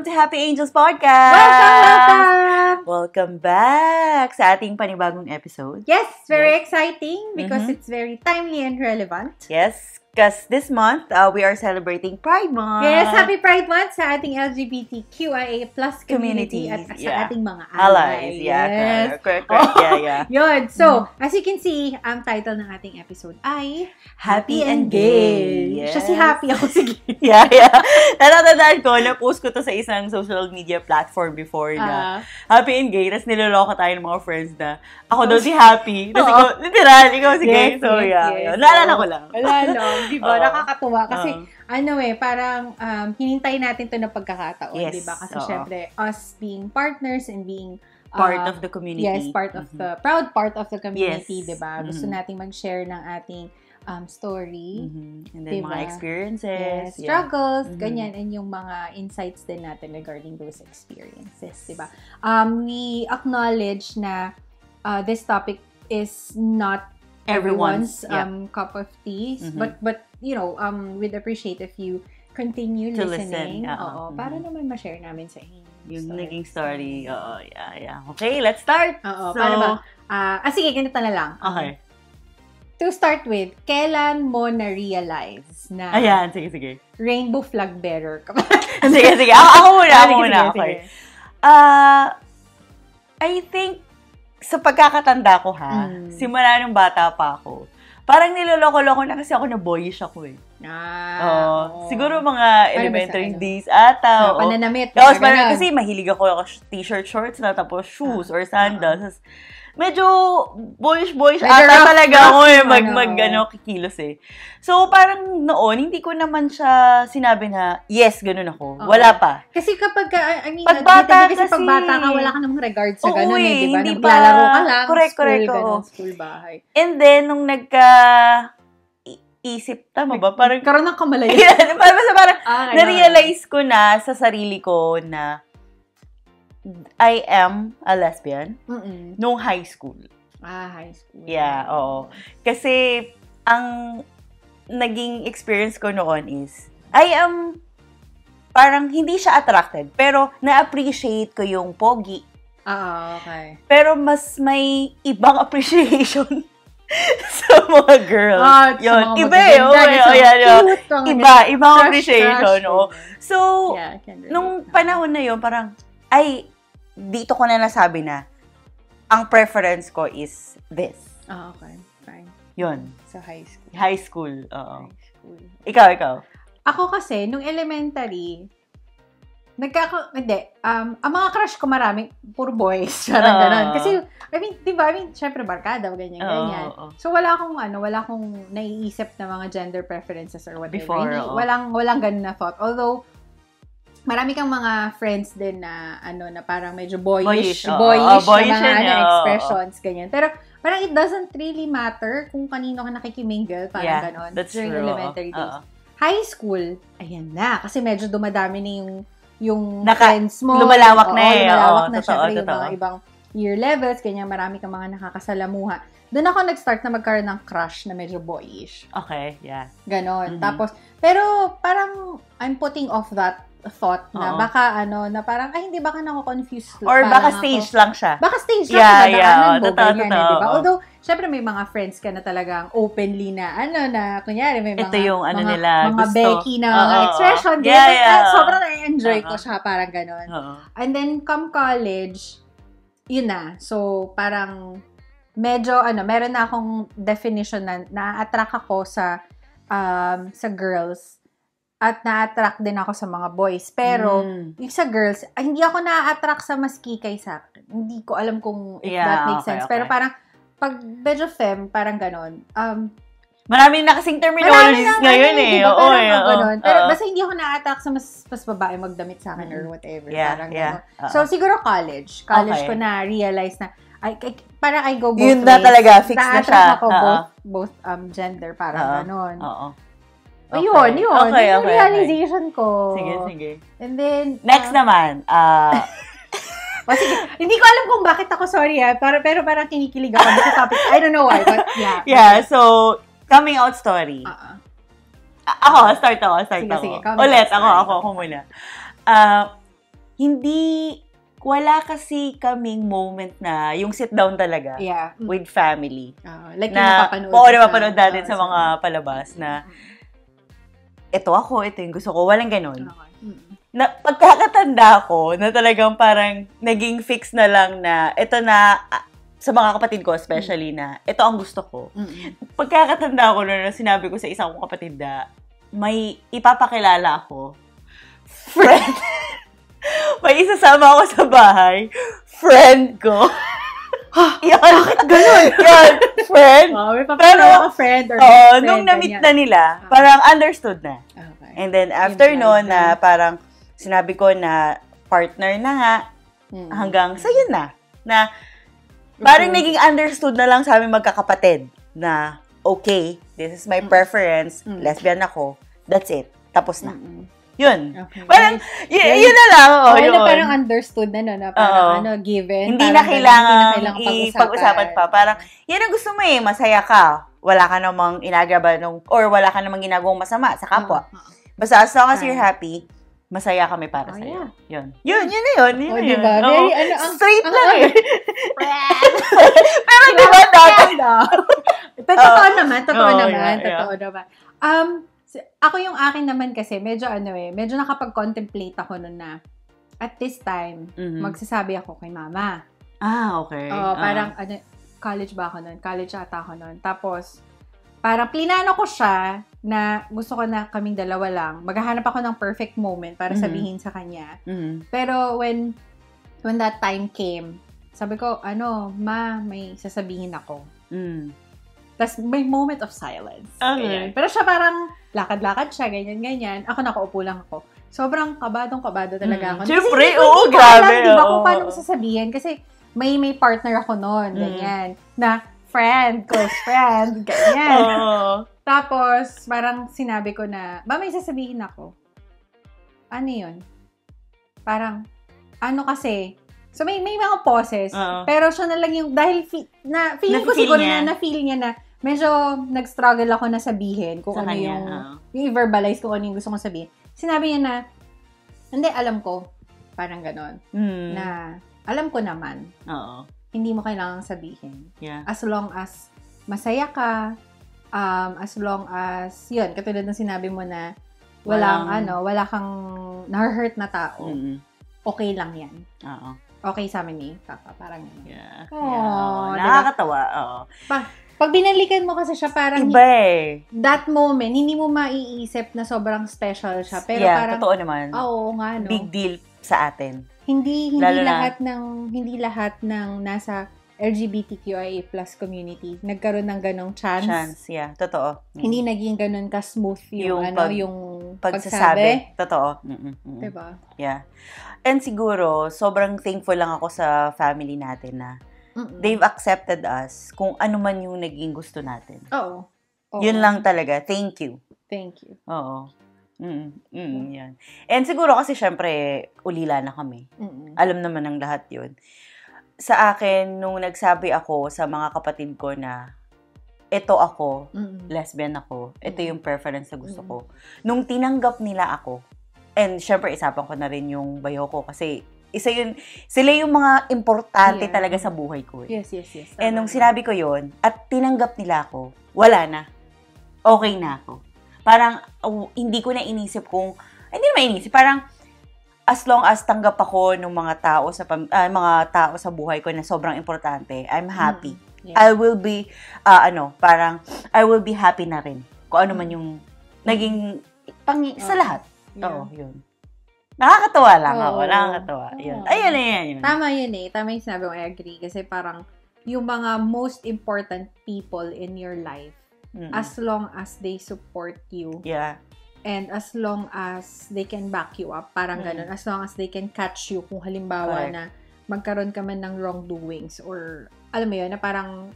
welcome to Happy Angels Podcast! Welcome back sa ating panibagong episode. Yes, very exciting because it's very timely and relevant. Yes, because this month, we are celebrating Pride Month. Yes, Happy Pride Month sa ating LGBTQIA+ community at sa ating mga allies. Yes. Correct. Yeah. Yun. So, as you can see, ang title ng ating episode ay Happy and Gay. Yes. Siya si Happy, ako si Gay. Yeah. Natatandaan ko, na-post ko to sa isang social media platform before na Happy and Gay, tapos niloloko tayo ng mga friends na ako daw si Happy. Tapos ikaw, literal, ikaw si Gay. So, yeah. Naalala ko lang. Wala lang. Diba? Nakakatuwa. Kasi, parang hinintay natin to na pagkakataon. Yes. Diba? Kasi, syempre, us being partners and being part of the community. Yes, part of the, proud part of the community, yes. Diba? Gusto nating mag-share ng ating story. And then, mga experiences. Struggles, ganyan. And yung mga insights din natin regarding those experiences. Diba? We acknowledge na this topic is not everyone's cup of tea, but you know, we'd appreciate if you continue to listening. listen. Para naman ma-share namin sa inyo Yung naging story. Yeah. Okay, let's start. Paano ba? Sige, ganito na lang. Okay. To start with, kailan mo na-realize na Ayan, sige. rainbow flag bearer ka? Sige. Ako muna. Okay. I think, sa pagkakatanda ko simula nung bata pa ako, parang niloloko-loko na kasi ako na boyish ako eh. Siguro mga elementary days ata. Pananamit. Tapos kasi mahilig ako t-shirt shorts na tapos shoes or sandals. Medyo boyish ata talaga ako kikilos eh. So, parang noon, hindi ko naman siya sinabi na, yes, ganun ako. Wala pa. Kasi kapag, pagbata kasi pagbata ka, wala ka namang regard sa ganun eh, di ba? Hindi Naglalaro ka lang, correct, school, bahay. And then, nung isip, tama ba? Parang, karoon ng kamalayan. parang na-realize ko na sa sarili ko na I am a lesbian nung high school. High school. Yeah, oo. Kasi, ang naging experience ko noon is, I am, parang hindi siya attracted, pero na-appreciate ko yung pogi. Okay. Pero mas may ibang appreciation sa mga girls. Yun. Iba ibang appreciation. So, nung panahon na yun, parang, dito ko na nasabi na, ang preference ko is this. Okay. Fine. Yun. Sa high school. High school, oo. High school. Ikaw. Ako kasi, nung elementary, ang mga crush ko marami, puro boys. Parang ganun. Kasi, syempre barkada, ganyan. So, wala akong naiisip na mga gender preferences or whatever. Before, walang ganun na thought. Although, marami kang mga friends din na na parang medyo boyish na mga expressions, ganyan. Pero parang it doesn't really matter kung kanino ka nakikimingle, parang ganon. That's during true. Elementary days. High school, ayan na. Kasi medyo dumadami na yung friends mo. Lumalawak na eh. Lumalawak na syempre yung mga ibang year levels, ganyan. Marami kang mga nakakasalamuha. Doon ako nag-start na magkaroon ng crush na medyo boyish. Okay, yeah. Ganon. Tapos, pero parang I'm putting off that thought na baka na parang hindi baka nako-confuse or baka stage lang siya. Baka stage lang siya. Totoo. Diba? Although syempre may mga friends ka na talagang openly na na kunyari may mga ito yung nila mga gusto. Becky na mga expression. Sobrang na-enjoy ko siya parang ganon. And then come college, yun na. So parang medyo meron na akong definition na na-attract ako sa girls. At na-attract din ako sa mga boys. Pero, yung sa girls, hindi ako na-attract sa mas kikay sa akin. Hindi ko alam kung if that makes sense. Pero parang, pag medyo femme, parang ganon. Marami na kasing terminologies ngayon eh. Pero basta hindi ako na-attract sa mas babae magdamit sa akin or whatever. Parang ganon. So, siguro college. College ko na-realize na, parang I go both ways. Yun na talaga, fix na siya. Na-attract ako both gender, parang ganon. Yun. Okay. Yung realization ko. Sige. And then, next naman, sige. Hindi ko alam kung bakit ako, sorry pero parang kinikilig ako sa topic. I don't know why, but yeah. Yeah, so, coming out story. Ako, start ako. Sige, Ulit, ako muna. wala kasi kaming moment na yung sit down talaga with family. Like na napapanood natin sa mga palabas na ito yung gusto ko. Walang ganon. Na, pagkakatanda ko, na talagang parang naging fix na lang na ito na, sa mga kapatid ko especially na, ito ang gusto ko. Pagkakatanda ko na sinabi ko sa isang kong kapatid na, may ipapakilala ako. Friend. May isasama ako sa bahay. Friend ko. Yan. Bakit ganun? Yan. Friend. May papakilala ka friend or friend. Nung na-meet na nila, parang understood na. Okay. And then, after noon na parang sinabi ko na partner na nga, hanggang sa yun na. Na parang naging understood na lang sa aming magkakapatid na, okay, this is my preference, lesbian ako, that's it. Tapos na. Yun. Okay. Parang, yun na lang. Yun. Na parang understood na, no? Na parang given. Hindi na kailangan ipag-usapan pa. Parang, yan ang gusto mo masaya ka. Wala ka namang or wala ka namang ginagawang masama sa kapwa. Basta as long as you're happy, masaya kami para sa'yo. Yun na yun. Diba? Very, straight lang Pero diba, Totoo naman. Ako yung akin naman kasi, medyo nakapag-contemplate ako nun na, at this time, magsasabi ako kay mama. Okay. Parang, college ba ako nun? College ata ako nun. Tapos, parang plinano ko siya na gusto ko na kaming dalawa lang. Maghahanap ako ng perfect moment para sabihin sa kanya. Pero when that time came, sabi ko, ma, may sasabihin ako. Tapos may moment of silence. Okay. Pero siya parang lakad-lakad siya, ganyan-ganyan. Ako nakaupo lang ako. Sobrang kabadong-kabado talaga ako. Siyempre, grabe. Di ba kung paano ko sasabihin? Kasi may partner ako noon, ganyan. Na friend, close friend, ganyan. Tapos, parang sinabi ko na, ba may sasabihin ako? Ano yun? Parang, kasi, so may mga pauses, pero siya na lang yung, dahil feeling ko siguro na feel niya na, medyo nag-struggle ako na sabihin kung ano yung i-verbalize kung ano yung gusto kong sabihin. Sinabi niya na, hindi, alam ko, parang ganon, na, alam ko naman, hindi mo kailangang sabihin. As long as masaya ka, as long as, yun, katulad ng sinabi mo na, wala kang na-hurt na tao, okay lang yan. Okay sa amin ni Papa, parang yun. Nakakatawa, Pag binalikan mo kasi siya, parang iba that moment, hindi mo maiisip na sobrang special siya. Pero parang, totoo naman. Oo nga, no? Big deal sa atin. Hindi lahat ng nasa LGBTQIA+ community nagkaroon ng ganong chance. Totoo. Hindi naging ganon ka-smooth yung pagsasabi. Totoo. Diba? Yeah. And siguro, sobrang thankful lang ako sa family natin na they've accepted us kung ano man yung naging gusto natin. Oo. Yun lang talaga. Thank you. Oo. Yan. And siguro kasi syempre, ulila na kami. Alam naman ng lahat yun. Sa akin, nung nagsabi ako sa mga kapatid ko na ito ako, lesbian ako, ito yung preference na gusto ko. Nung tinanggap nila ako, and syempre isapan ko na rin yung bayo ko kasi sila yung mga importante talaga sa buhay ko. Yes. And nung sinabi ko yun, at tinanggap nila ako, wala na. Okay na ako. Parang, hindi ko na inisip hindi naman inisip, parang, as long as tanggap ako ng mga tao sa buhay ko na sobrang importante, I'm happy. I will be, I will be happy na rin. Kung ano man yung naging, sa lahat. Oo, yun. Nakakatawa lang ako. Nakakatawa. Yun. Ayun. Tama yun Tama yung sinabi ko. I agree. Kasi parang, yung mga most important people in your life, as long as they support you, and as long as they can back you up, parang ganun, as long as they can catch you, kung halimbawa na magkaroon ka man ng wrongdoings, or, alam mo yun, na parang,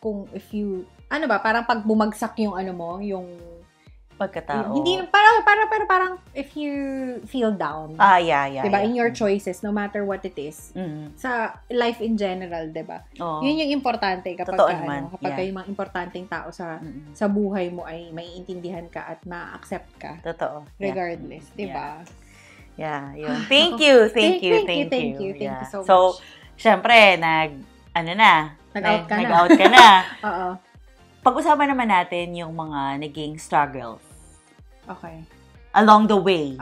kung if you, parang pag bumagsak yung yung pagkatao. Hindi, parang if you feel down. Diba? In your choices, no matter what it is. Sa life in general, diba? Yun yung importante kapag yung mga importanteng tao sa buhay mo ay maiintindihan ka at ma-accept ka. Totoo. Regardless, diba? Yeah, yun. Thank you. Thank you so much. So, syempre, nag-out ka na. Oo. Pag-usapan naman natin yung mga naging struggles. Okay. Along the way.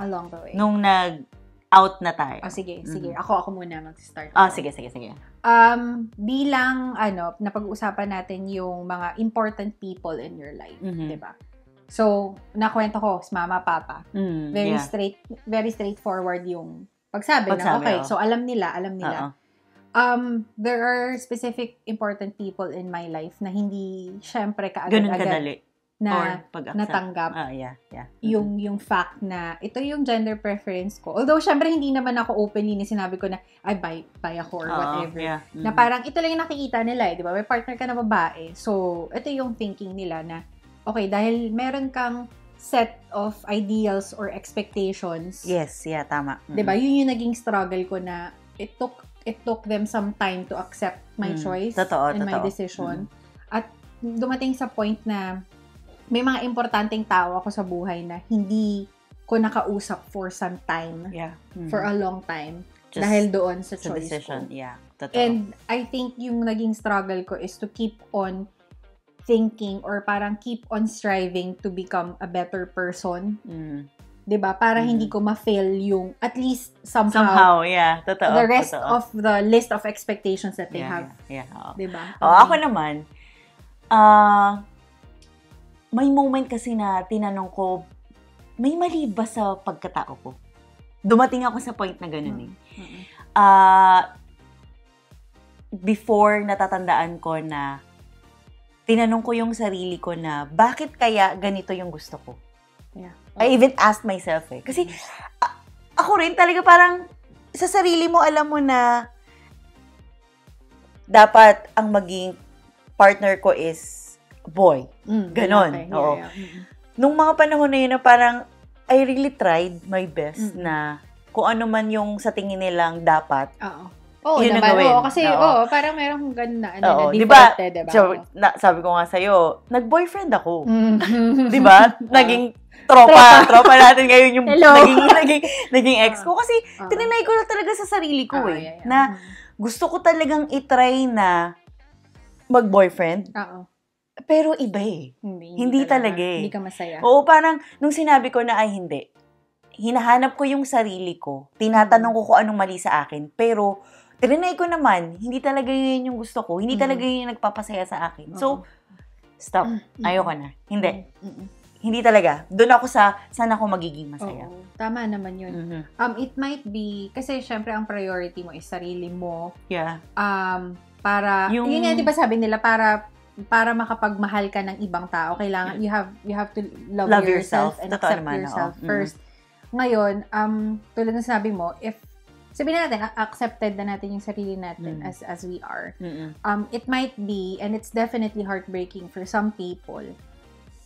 Nung nag-out na tayo. Sige. Ako muna mag-start. Sige. Bilang, napag-uusapan natin yung mga important people in your life, diba? So, nakwento ko, mama, papa. Very straightforward yung pagsabi na, okay, so alam nila. There are specific important people in my life na hindi, syempre, kaagad-agad na natanggap yung fact na ito yung gender preference ko. Although, syempre, hindi naman ako openly na sinabi ko na, ay, bi ako or whatever. Na parang, ito lang yung nakikita nila di ba? May partner ka na babae. So, ito yung thinking nila na, okay, dahil meron kang set of ideals or expectations. Yes, tama. Di ba? Yun yung naging struggle ko na it took them some time to accept my choice and my decision. At dumating sa point na may mga importanteng tao ako sa buhay na hindi ko nakausap for some time. For a long time. Just dahil doon sa choice decision. ko. Totoo. And I think yung naging struggle ko is to keep on thinking or parang keep on striving to become a better person. 'Di ba? Para hindi ko ma-fail yung at least somehow totoo. The rest of the list of expectations that they have. 'Di ba? Ako naman may moment kasi na tinanong ko, may mali ba sa pagkatao ko? Dumating ako sa point na gano'n before natatandaan ko na tinanong ko yung sarili ko na, bakit kaya ganito yung gusto ko? I even asked myself Kasi, ako rin talaga parang, sa sarili mo, alam mo na, dapat ang maging partner ko is boy. Ganon. Oo. Nung mga panahon na yun na parang, I really tried my best na, kung ano man yung sa tingin nilang dapat, yun naman. Kasi parang merong ganun na, diba? Sabi ko nga sa'yo, nag-boyfriend ako. Diba? Naging tropa natin ngayon yung naging ex ko. Kasi, tinanay ko na talaga sa sarili ko na gusto ko talagang itry na mag-boyfriend. Pero iba Hindi talaga Hindi ka masaya. Oo, parang, nung sinabi ko na ay hindi, hinahanap ko yung sarili ko, tinatanong ko kung anong mali sa akin, pero, tinanay ko naman, hindi talaga yun yung gusto ko. Hindi talaga yun yung nagpapasaya sa akin. So, stop. Ayoko na. Hindi. Hindi talaga. Doon ako saan ako magiging masaya. Tama naman yun. It might be, kasi syempre ang priority mo is sarili mo. Para, yun nga, di ba sabi nila, para makapagmahal ka ng ibang tao, kailangan, you have to love yourself and accept yourself first. Ngayon, tulad ng sabi mo, if sabihin natin, accepted na natin yung sarili natin as we are. It might be, and it's definitely heartbreaking for some people,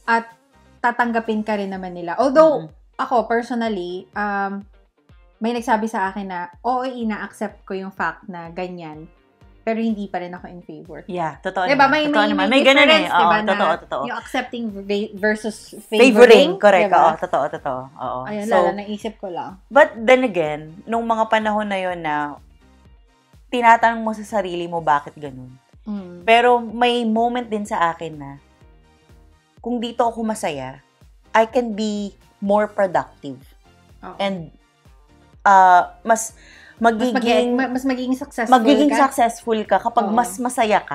at tatanggapin ka rin naman nila. Although, ako, personally, may nagsabi sa akin na, ina-accept ko yung fact na ganyan, pero hindi pa rin ako in favor. Totoo diba? May difference, diba? Totoo. Yung accepting versus favoring. Correct. Diba? Totoo. Ayun, lalo, naisip ko lang. But then again, nung mga panahon na yun na tinatanong mo sa sarili mo bakit ganun. Pero may moment din sa akin na kung dito ako masaya, I can be more productive. And mas magiging successful ka kapag mas masaya ka.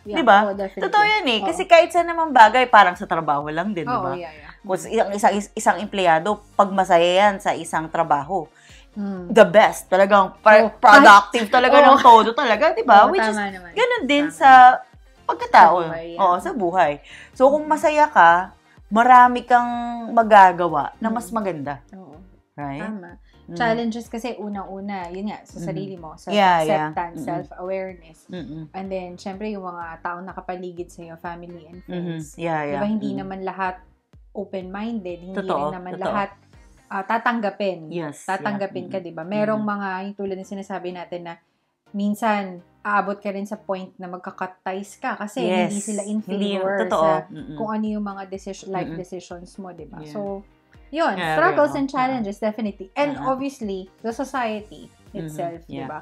Diba? Totoo yan Kasi kahit sa namang bagay, parang sa trabaho lang din, diba? Kung isang empleyado, pag masaya yan sa isang trabaho, the best. Talagang productive talaga ng todo talaga, diba? Which is, ganun din sa pagkatao. Sa buhay. So, kung masaya ka, marami kang magagawa na mas maganda. Right? Tama. Challenges kasi unang-una, yun nga, sa sarili mo, self-acceptance, self-awareness. And then, syempre, yung mga taong nakapaligid sa'yo, family and friends. Diba, hindi naman lahat open-minded, hindi rin naman lahat tatanggapin. Tatanggapin ka, diba? Merong mga, yung tulad ng sinasabi natin na, minsan, aabot ka rin sa point na magka-cut ties ka kasi hindi sila in favor sa kung ano yung mga life decisions mo, diba? So, Yun, struggles and challenges, definitely. And obviously, the society itself, di ba?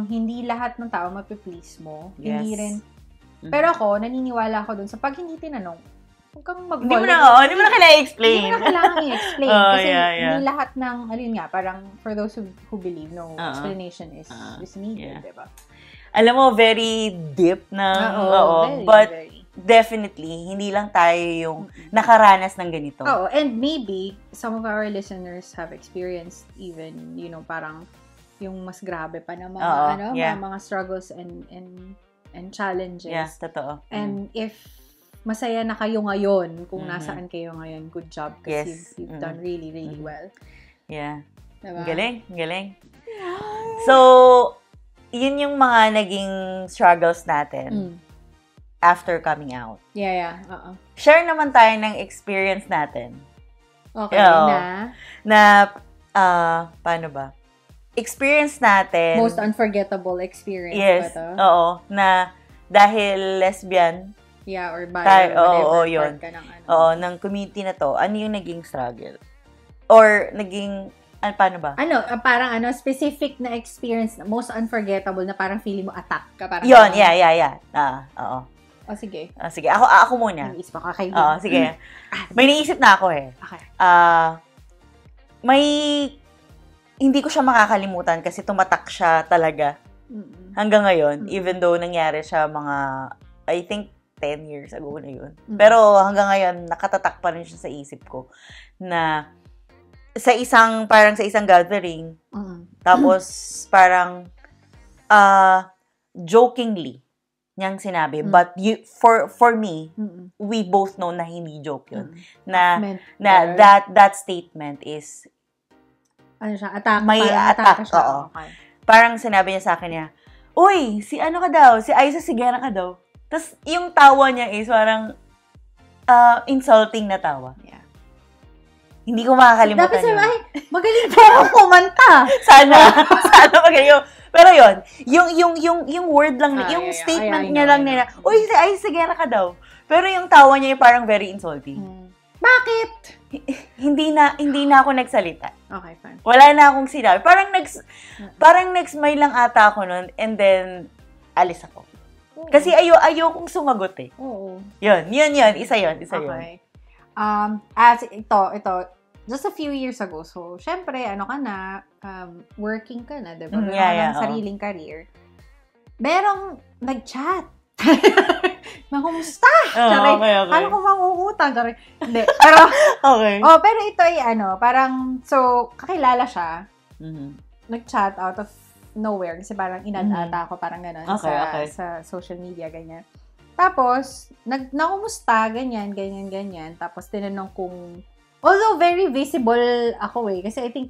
Hindi lahat ng tao mapiplease mo. Yes. Hindi rin. Pero ako, naniniwala ako dun sa pag hindi tinanong, huwag kang mag-follow. Hindi mo na kailangan i-explain. Hindi mo na kailangan i-explain. Kasi hindi lahat ng, alin nga, parang for those who believe, no explanation is needed, di ba? Alam mo, very deep na, but very. Definitely, hindi lang tayo yung nakaranas ng ganito. And maybe, some of our listeners have experienced even, parang yung mas grabe pa na mga, mga struggles and challenges. Yeah, totoo. And if masaya na kayo ngayon, kung nasaan kayo ngayon, good job. Kasi you've done really, really well. Yeah. Diba? Galing. So, yun yung mga naging struggles natin after coming out. Yeah. Share naman tayo ng experience natin. Okay, paano ba? Experience natin. Most unforgettable experience ba to? Oo. Na dahil lesbian. Yeah, or bi, whatever. Yun. Ng community na to. Ano yung naging struggle? Or naging, paano ba? Parang specific na experience, most unforgettable na parang feeling mo attack ka. Parang yun, yeah. Oo. Sige. Sige. Ako muna. May isip ako kaibigan. Sige. May naisip na ako eh. Okay. Hindi ko siya makakalimutan kasi tumatak siya talaga. Hanggang ngayon, even though nangyari siya mga, I think, 10 years ago na yun. Pero hanggang ngayon, nakatatak pa rin siya sa isip ko na sa isang gathering, tapos parang jokingly niyang sinabi, but for me, we both know na hindi joke yun. Na that statement is attack. May attack, oo. Okay. Parang sinabi niya sa akin niya, uy, si ano ka daw? Si Aiza Sigera ka daw. Tapos yung tawa niya is parang insulting na tawa. Yeah. Hindi ko makakalimutan dapat yun. Magaling po ako kumanta. Sana magaling. Pero yun, yung word lang, yung statement niya lang nila, uy, si Aiza Sigera ka daw. Pero yung tawa niya yung parang very insulting. Bakit? Hindi na ako nagsalita. Okay, fine. Wala na akong sinabi. Parang nag-smile lang ata ako nun, and then, alis ako. Kasi ayokong sumagot eh. Oo. Yun. Isa yun. Okay. As ito, just a few years ago, so, syempre, working ka na, diba? Meron ng sariling career. Merong nag-chat. Kumusta? Okay. Ano ko mangungutang? Hindi. Pero, okay. Pero ito ay parang, so, kakilala siya. Nag-chat out of nowhere. Kasi parang inad-ata ako, parang gano'n. Sa social media, ganyan. Tapos, nakumusta, ganyan. Tapos, tinanong kung, although very visible ako Kasi I think,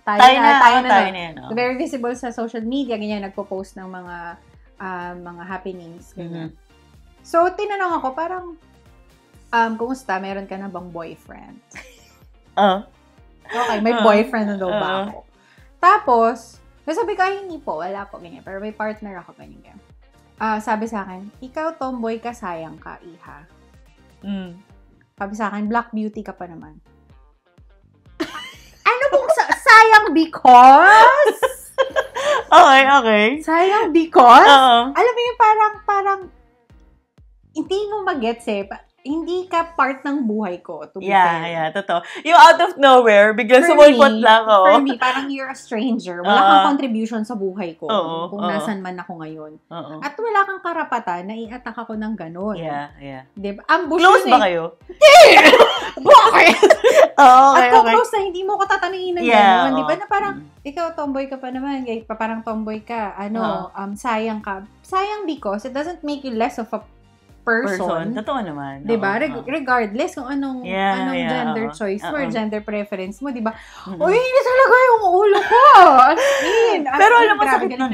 tayo na. Very visible sa social media, ganyan. Nagpo-post ng mga happenings, ganyan. So, tinanong ako, parang, kumusta? Meron ka na bang boyfriend? Okay, may boyfriend na daw ba ako? Tapos, sabi ko, hindi po, wala po, ganyan. Pero may partner ako, ganyan. Sabi sa akin, ikaw tomboy ka, sayang ka, iha. Sabi sa akin, black beauty ka pa naman. Ano pong sayang because? Okay. Sayang because? Alam mo yung parang, hindi mo mag-gets hindi ka part ng buhay ko, to be fair. Yeah, totoo. Yung out of nowhere, biglang sumulpot lang, For me, parang you're a stranger. Wala kang contribution sa buhay ko. Kung nasan man ako ngayon. At wala kang karapatan na i-attack ako ng ganun. Yeah. Diba? Ambush close ba kayo? Hindi! Bakit? Okay. At kung close na, hindi mo ko tatanungin ng ganun. Diba? Na parang, ikaw tomboy ka pa naman. Parang tomboy ka. Sayang ka. Sayang because it doesn't make you less of a person. Totoo naman. Diba? Regardless kung anong gender choice mo or gender preference mo, diba? Uy, hindi talaga yung ulo ko! Pero alam mo, sakit nun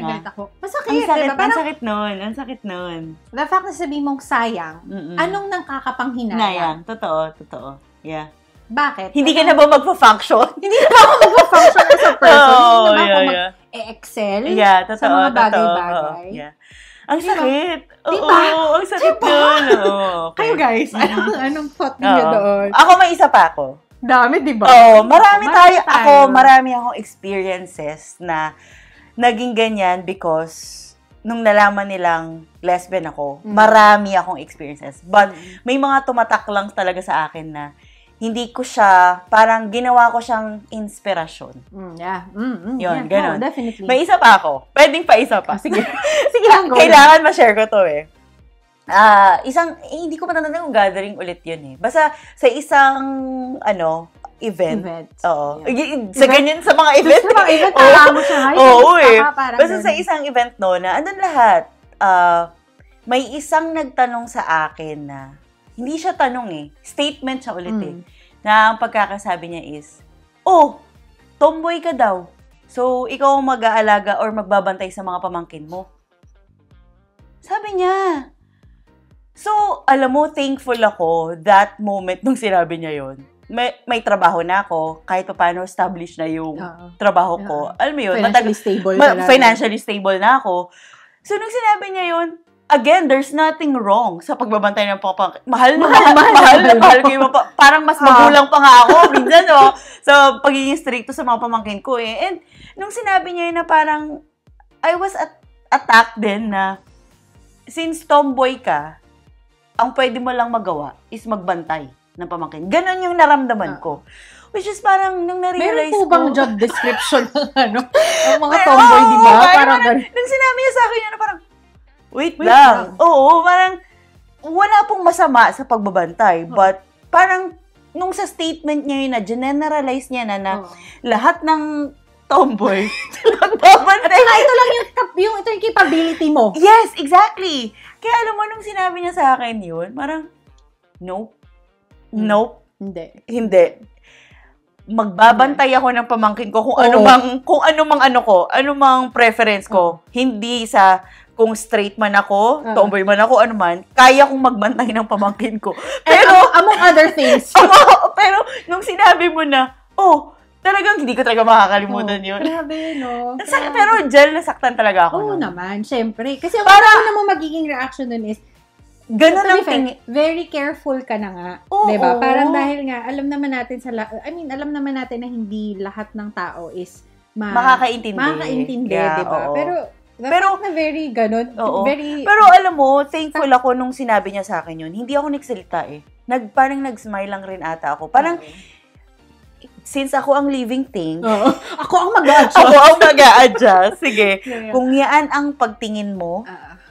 Masakit, diba? Ang sakit nun. The fact na sabihin mong sayang, anong nang kakapanghinayang? Totoo. Yeah. Bakit? Hindi ka na ba magpa-function? Hindi na ba ako magpa-function as a person? Hindi na ba ako mag-excel sa mga bagay-bagay? Yeah. Ang sakit. Diba? Oo, ang sakit nun. Kayo guys, anong thought niyo doon? Ako may isa pa ako. Dami, di ba? Oo, marami akong experiences na naging ganyan because nung nalaman nilang lesbian ako, marami akong experiences. But may mga tumatak lang talaga sa akin na hindi ko siya, parang ginawa ko siyang inspirasyon. Yun, ganun. Definitely. May isa pa ako. Pwedeng pa isa pa. Sige. Sige lang. Kailangan ma-share ko to eh. Hindi ko matandaan kung gathering ulit yun eh. Basta sa isang, event. Oo. Yeah. Sa mga event. Sa mga event, mo siya. Oo eh. Basta sa isang event na andun lahat. May isang nagtanong sa akin na, hindi siya tanong eh. Statement siya ulit eh. Na ang pagkakasabi niya is, tomboy ka daw. So, ikaw ang mag-aalaga or magbabantay sa mga pamangkin mo. Sabi niya. So, alam mo, thankful ako that moment nung sinabi niya yon. May trabaho na ako, kahit pa paano established na yung trabaho ko. Alam mo yun, financially stable na ako. So, nung sinabi niya yon, again, there's nothing wrong sa pagbabantay ng pamangkin. Mahal ko yung parang mas magulang pa nga ako minsan, sa pagiging stricto sa mga pamangkin ko eh. And nung sinabi niya yun na parang, I was attacked din na, since tomboy ka, ang pwede mo lang magawa is magbantay ng pamangkin. Ganon yung naramdaman ko. Which is parang, nung na-realize ko... Meron po bang job description ng ang mga tomboy, di ba? Parang nung sinabi niya sa akin yun na parang, Wait lang. Oo, parang wala pong masama sa pagbabantay. But parang nung sa statement niya yun na generalize niya na lahat ng tomboy nagbabantay. Ito lang yung capability mo. Yes, exactly. Kaya alam mo, nung sinabi niya sa akin yun, parang, nope. Hindi. Magbabantay ako ng pamangkin ko kung ano mang preference ko. Hindi sa kung straight man ako, tomboy man ako, ano man, kaya kong magbantay ng pamangkin ko. Pero, among other things. Pero, nung sinabi mo na, talagang hindi ko talaga makakalimutan yun. Grabe, no? Pero, nasaktan talaga ako. Oo naman, syempre. Kasi parang mo magiging reaction nun is, ganun lang tingin. Very careful ka na nga. Diba? Parang dahil nga, alam naman natin na hindi lahat ng tao is makakaintindi, diba? Pero na very ganun. Pero alam mo, thankful ako nung sinabi niya sa akin yun. Hindi ako nagsalita eh. Parang nag-smile lang rin ata ako. Parang, since ako ang living thing, ako ang mag-a-adjust. Sige. Kung yan ang pagtingin mo,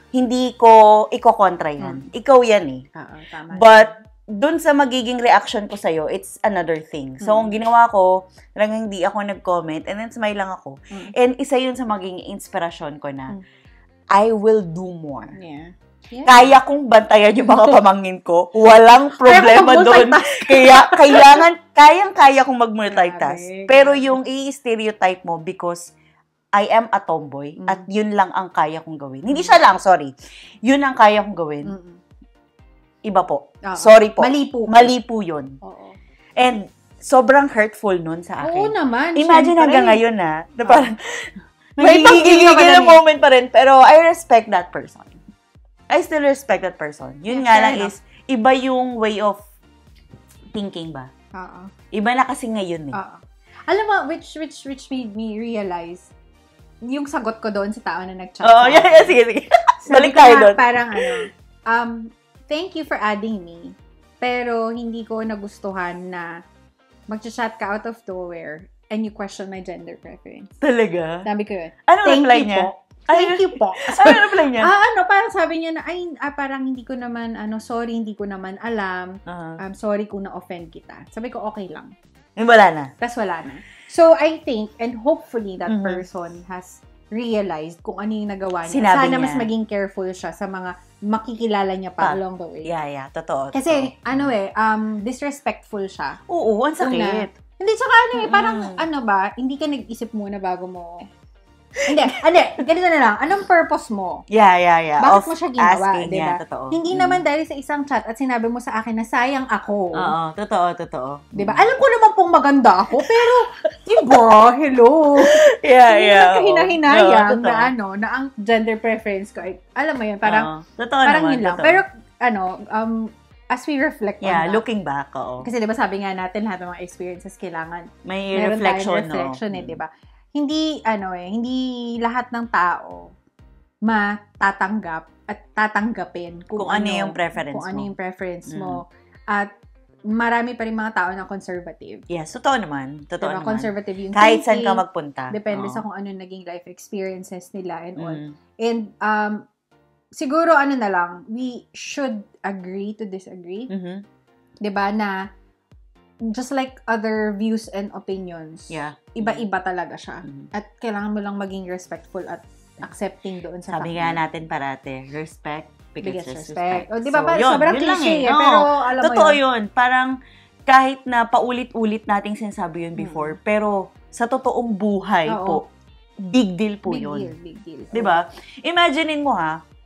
hindi ko iko-kontra yan. Ikaw yan eh. Tama. But, dun sa magiging reaction ko sa'yo, it's another thing. So, ang ginawa ko, talagang hindi ako nag-comment, and then smile lang ako. And isa yun sa magiging inspirasyon ko na, I will do more. Yeah. Kaya kong bantayan yung mga pamangkin ko. Walang problema doon. Kaya kong mag-multitask. Pero yung i-stereotype mo because I am a tomboy at yun lang ang kaya kong gawin. Hindi siya lang, sorry. Yun ang kaya kong gawin. Iba po. Sorry po. Mali po yun. And sobrang hurtful nun sa akin. Oo naman. Imagine hanggang ngayon na parang may pagigigil na moment pa rin, pero I respect that person. I still respect that person. Yun nga lang is, iba yung way of thinking ba? Iba na kasi ngayon eh. Alam mo, which made me realize, yung sagot ko doon sa tao na nag-chat. Sige. Balik tayo doon. Parang thank you for adding me. Pero hindi ko nagustuhan na mag-chat ka out of nowhere and you question my gender preference. Talaga? Sabi ko yun. Anong reply niya? Thank you po. Anong reply niya? Parang sabi niya na, parang hindi ko naman, sorry, hindi ko naman alam. I'm sorry kung na-offend kita. Sabi ko, okay lang. Wala na. Tas wala na. So, I think, and hopefully that person has realized kung ano yung nagawa niya. Sinabi Sana niya. mas maging careful siya sa mga makikilala niya pa along the way. Yeah. Totoo. Kasi, disrespectful siya. Oo, ang sakit. Hindi, tsaka parang, hindi ka nag-isip muna bago mo. Hindi, ganito na lang. Anong purpose mo? Yeah. Bakit mo siya ginawa, diba? Totoo. Hindi naman dahil sa isang chat at sinabi mo sa akin na sayang ako. Oo, totoo. Diba? Alam ko naman pong maganda ako, pero, diba, hello. Hindi nagkahinahinayang na ang gender preference ko ay, alam mo yun, parang, totoo parang naman, yun lang. totoo. Pero, as we reflect on that. looking back, oo. Kasi diba sabi nga natin, lahat ng mga experiences kailangan meron reflection, no? Diba? Hindi, hindi lahat ng tao matatanggap at tatanggapin kung ano yung preference mo. At marami pa rin mga tao na conservative. Yes, totoo naman. Diba? Conservative yung kahit thinking, saan ka magpunta. Depende sa kung ano naging life experiences nila and all. And, siguro, na lang, we should agree to disagree. Diba? Na, just like other views and opinions, iba-iba talaga siya. At kailangan mo lang maging respectful at accepting doon sa sabi nga natin parate, respect because respect. O, diba, so, sobrang cliche pero alam mo totoo yun. Parang, kahit na paulit-ulit nating sinasabi yun before, pero sa totoong buhay po, big deal po yun. Big deal. Diba? Imaginein mo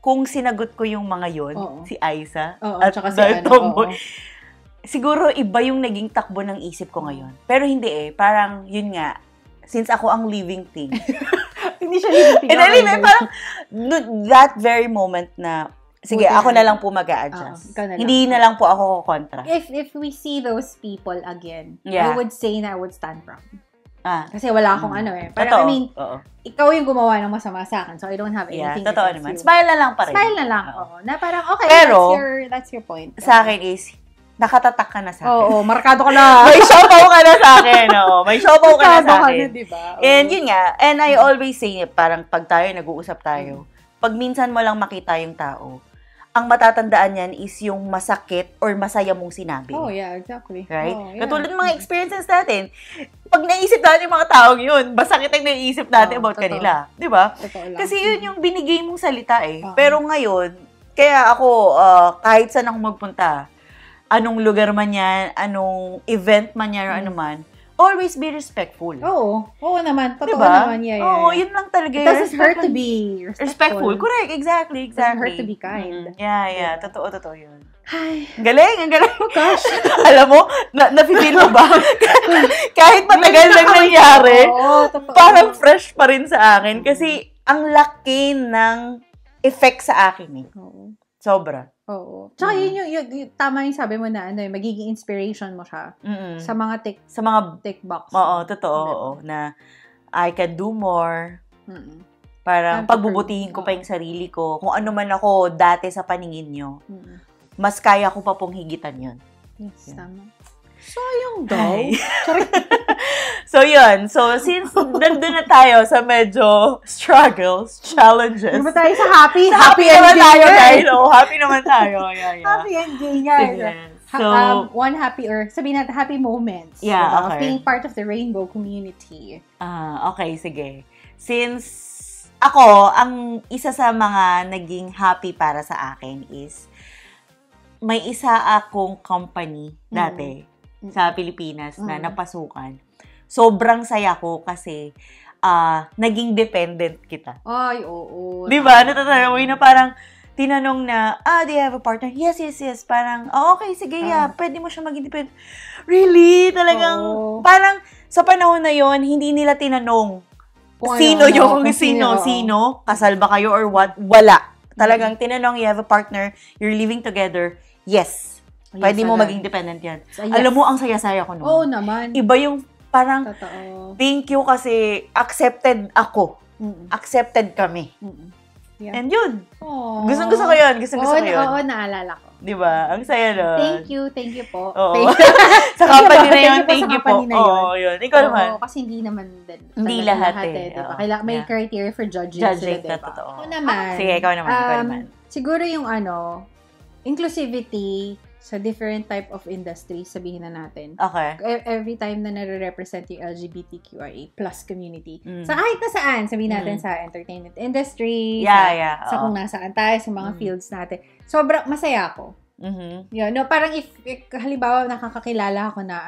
kung sinagot ko yung mga yun, si Aiza, at tsaka Tomboy, siguro iba yung naging takbo ng isip ko ngayon. Pero hindi parang yun nga, since ako ang living thing. Hindi siya living thing. Parang that very moment na, sige, ako na lang po mag-a-adjust. Hindi na lang po ako kontra. If we see those people again, I would say na I would stand proud. Kasi wala akong Parang, ikaw yung gumawa ng masama sa akin, so I don't have anything totoo naman. Smile na lang pa rin. Smile na lang, Na parang, okay, pero, that's your point. Sa akin is, nakatatak ka na sa akin. Oo, markado ka na. May siopaw ka na sa akin. May siopaw ka na sa akin. Diba? And yun nga, and I always say, parang pag tayo, nag-uusap tayo, pag minsan mo lang makita yung tao, ang matatandaan yan is yung masakit or masaya mong sinabi. Oh, yeah, exactly. Right? Katulad ng mga experiences natin, pag naisip natin yung mga taong yun, masakit ang naisip natin about kanila. Di ba? Kasi yun yung binigay mong salita Pero ngayon, kaya ako, kahit saan ako magpunta, anong lugar man yan, anong event man yan, or ano man, always be respectful. Oo naman. Totoo diba? Naman. Yeah. Oo, yun lang talaga. It doesn't hurt to be respectful. Correct, exactly. It doesn't hurt to be kind. Yeah. Totoo yun. Ay. Ang galing. Oh gosh. Alam mo, na-feel mo ba? Kahit matagal lang nangyari, parang fresh pa rin sa akin. Kasi, ang laki ng effect sa akin Sobra. Oo. Tsaka yun yung tama yung sabi mo na magiging inspiration mo siya sa mga tick box. Oo, totoo. Na I can do more. Parang pagbubutihin ko pa yung sarili ko. Kung ano man ako dati sa paningin nyo, mas kaya ko pa pong higitan yun. Yes, tama. Sayang daw. So, yun. So, since nandun na tayo sa medyo struggles, challenges. Ano ba tayo sa happy? Happy naman tayo, guys. Happy naman tayo. Yeah. Happy ending, guys. So, one happy, or sabihin natin, happy moments. Yeah, okay. Of being part of the rainbow community. Okay, sige. Since ako, ang isa sa mga naging happy para sa akin is, may isa akong company dati sa Pilipinas na napasukan. Sobrang saya ko kasi naging dependent kita. Ay, oo. Diba? Natatanaw na parang tinanong na, do you have a partner? Yes. Parang, okay, sige, pwede mo siya maging dependent. Really? Talagang, parang sa panahon na yon hindi nila tinanong sino, kasal ba kayo or what? Wala. Talagang tinanong, you have a partner, you're living together, yes. Pwede mo maging dependent yan. Alam mo, ang saya-saya ko noon. Oo naman. Iba yung parang, totoo. Thank you kasi accepted ako. Accepted kami. Yeah. And yun. Gusto ko yun. Gusto ko yun. Oo, naalala ko. Diba? Ang saya nun. Thank you po. Sa company na yun, thank you po. Oo, yun. Ikaw naman. Kasi hindi naman din. Hindi lahat diba? Kailangan may criteria for judging sila, diba? Totoo. Ako naman. Sige, ikaw naman. Siguro yung inclusivity sa different type of industry, sabihin na natin. Okay. Every time na nare-represent yung LGBTQIA plus community. Sa kahit na saan, sabihin natin sa entertainment industry, sa kung nasaan tayo, sa mga fields natin. Sobrang masaya ako. Yun, parang if halimbawa nakakakilala ako na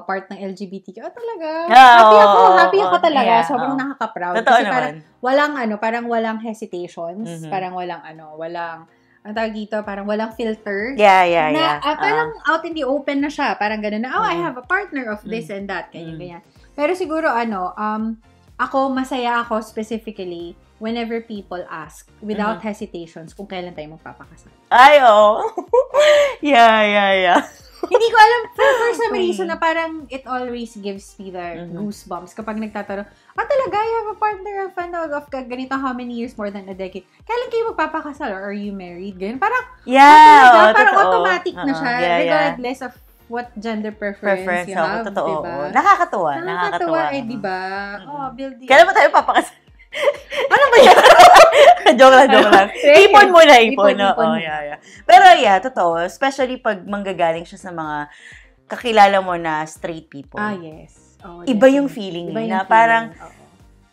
part ng LGBTQ. Talaga. Happy ako talaga. Sobrang nakaka-proud. Totoo kasi naman. Parang walang hesitations, parang walang ang tawag dito, parang walang filter. Parang out in the open na siya. Parang gano'n na, I have a partner of this and that. Ganyan. Pero siguro, ako, masaya ako specifically whenever people ask, without hesitations, kung kailan tayo magpapakasal. Ay, Yeah. Hindi ko alam, for some reason na parang it always gives me the goosebumps kapag nagtatanong, talaga, you have a partner of ganito how many years, more than a decade. Kailan kayo magpapakasal or are you married? Ganyan. Parang, parang automatic na siya, regardless of what gender preference you have, totoo. Diba? Nakakatuwa, diba? Building. Kailan ba tayo papakasal? Ano ba yan? joke lang. Ipon muna. Yeah. Pero totoo. Especially pag manggagaling siya sa mga kakilala mo na straight people. Yes. Iba yung feeling na parang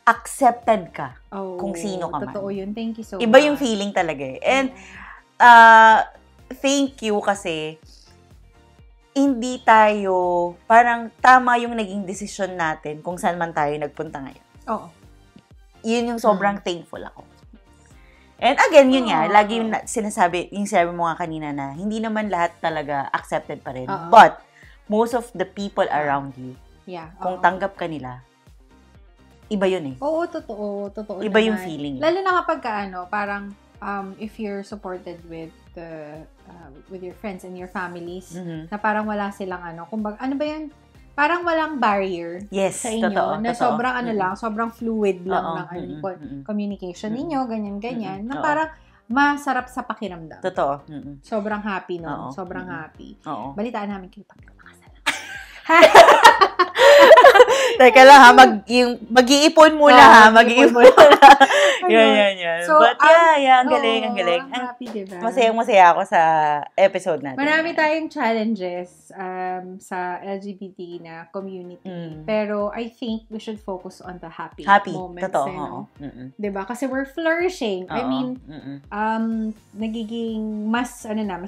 accepted ka kung sino ka man. Totoo yun. Thank you so much. Iba yung feeling talaga eh. And, thank you kasi hindi tayo, parang tama yung naging desisyon natin kung saan man tayo nagpunta ngayon. Oo. Yun yung sobrang thankful ako. And again, yun lagi yung sinasabi mo nga kanina na hindi naman lahat talaga accepted pa rin. But, most of the people around you, kung tanggap ka nila, iba yun eh. Oo, totoo. Iba yung feeling. Lalo na kapag parang, if you're supported with your friends and your families, na parang wala silang kumbaga, ano ba yan? Parang walang barrier sa inyo. Totoo. Sobrang sobrang fluid lang ng communication ninyo, ganyan. Na parang masarap sa pakiramdam. Totoo. Sobrang happy, no? Sobrang happy. Balitaan namin kayo pag makasal. Teka lang mag-iipon muna mag-iipon muna. Yan. So, but ang galing. Ang happy, diba? Masayang-masaya ako sa episode natin. Marami tayong challenges sa LGBT na community. Pero I think we should focus on the happy moments. Totoo. Diba? Kasi we're flourishing. I mean, nagiging mas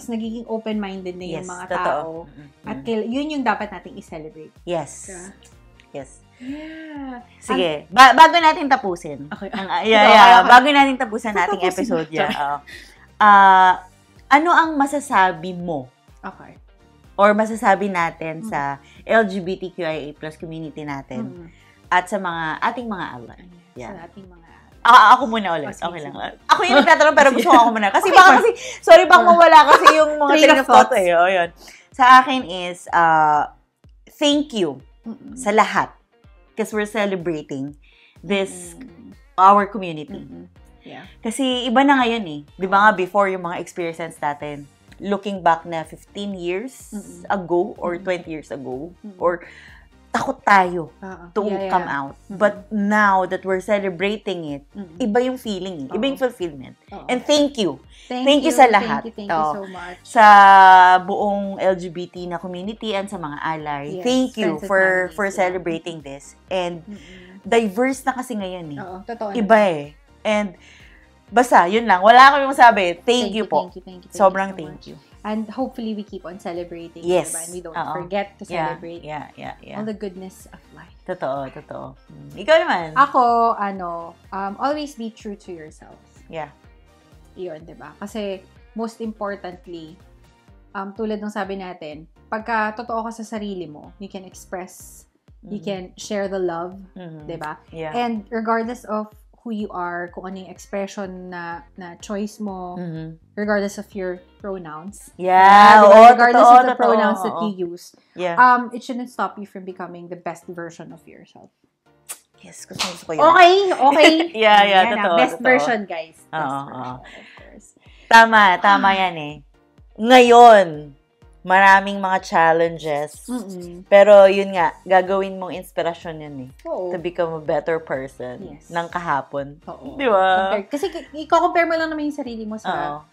nagiging open-minded na yung mga tao. At yun yung dapat nating i-celebrate. Yes. Diba? Yes. Yeah. Sige, bago natin tapusin. Okay. Bago natin tapusin nating episode. Ano ang masasabi mo? Okay. Or masasabi natin sa LGBTQIA+ community natin at sa ating mga ally. Sa ating mga ako muna ulit. Okay lang. Ako yung nagtatanong pero gusto ko ako muna. Kasi sorry bang mawala kasi yung mga train of thought eh. Yun. Sa akin is, thank you sa lahat. Because we're celebrating this, our community. Yeah. Kasi iba na ngayon eh. Di ba nga before yung mga experiences natin, looking back na 15 years ago or 20 years ago, or takot tayo to come out. But now that we're celebrating it, iba yung feeling eh. Iba yung fulfillment. And thank you. Thank you sa lahat. Thank you so much. Sa buong LGBT na community and sa mga ally. Yes, thank you for families, celebrating this. And diverse na kasi ngayon eh. Totoo. Iba eh. And basta, yun lang. Wala kami masabi. Thank you po. Thank you. Sobrang so thank much. you. And hopefully we keep on celebrating. Yes. Diba? And we don't forget to celebrate all the goodness of life. Totoo. Ikaw naman. Ako, always be true to yourself. Yeah. Yun, diba? Kasi, most importantly, tulad ng sabi natin, pagka totoo ka sa sarili mo, you can express, you can share the love, diba? Yeah. And regardless of who you are, kung ano yung expression na choice mo, regardless of your pronouns. Yeah, regardless of the pronouns that you use. Yeah. It shouldn't stop you from becoming the best version of yourself. Yes, gusto ko yun. Okay. Yeah, totoo. Best version, guys. Best version, of course. Tama yan eh. Ngayon, maraming mga challenges. Pero yun nga, gagawin mong inspirasyon yun eh. Oo. To become a better person ng kahapon. Oo. Di ba? Kasi i-compare mo lang naman yung sarili mo sa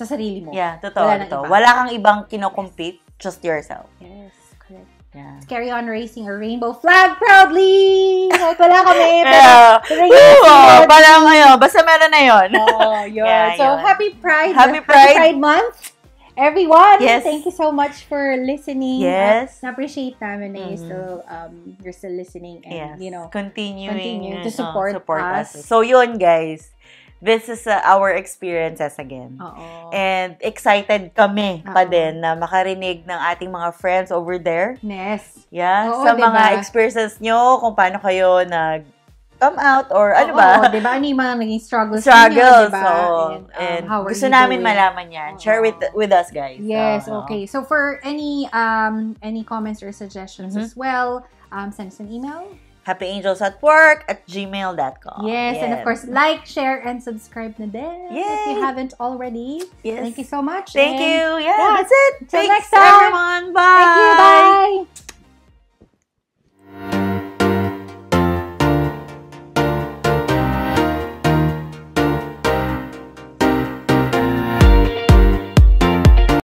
sarili mo. Yeah, totoo. Wala kang ibang kino-compete, just yourself. Yes, correct. Yeah. Let's carry on raising a rainbow flag proudly! Kahit wala kami, parang basta meron na yun. Yun. So, happy Pride. Happy Pride Month. Everyone, yes. Thank you so much for listening. Yes. Na-appreciate namin na you're still listening and, continuing to support us. So, yun, guys. This is our experiences again. And excited kami pa din na makarinig ng ating mga friends over there. Yes. Yeah. Sa mga experiences nyo, kung paano kayo come out or ano ba? Di ba? Ano yung mga naging struggles niyo, diba? And gusto namin malaman yan. Share with us, guys. Yes, okay. So for any comments or suggestions as well, send us an email. happyangelsatwork@gmail.com. Yes, and of course, like, share, and subscribe na din if you haven't already. Yes. Thank you so much. Thank you. Yeah, that's it. Till Thanks, next time. everyone. Bye. Thank you. Bye.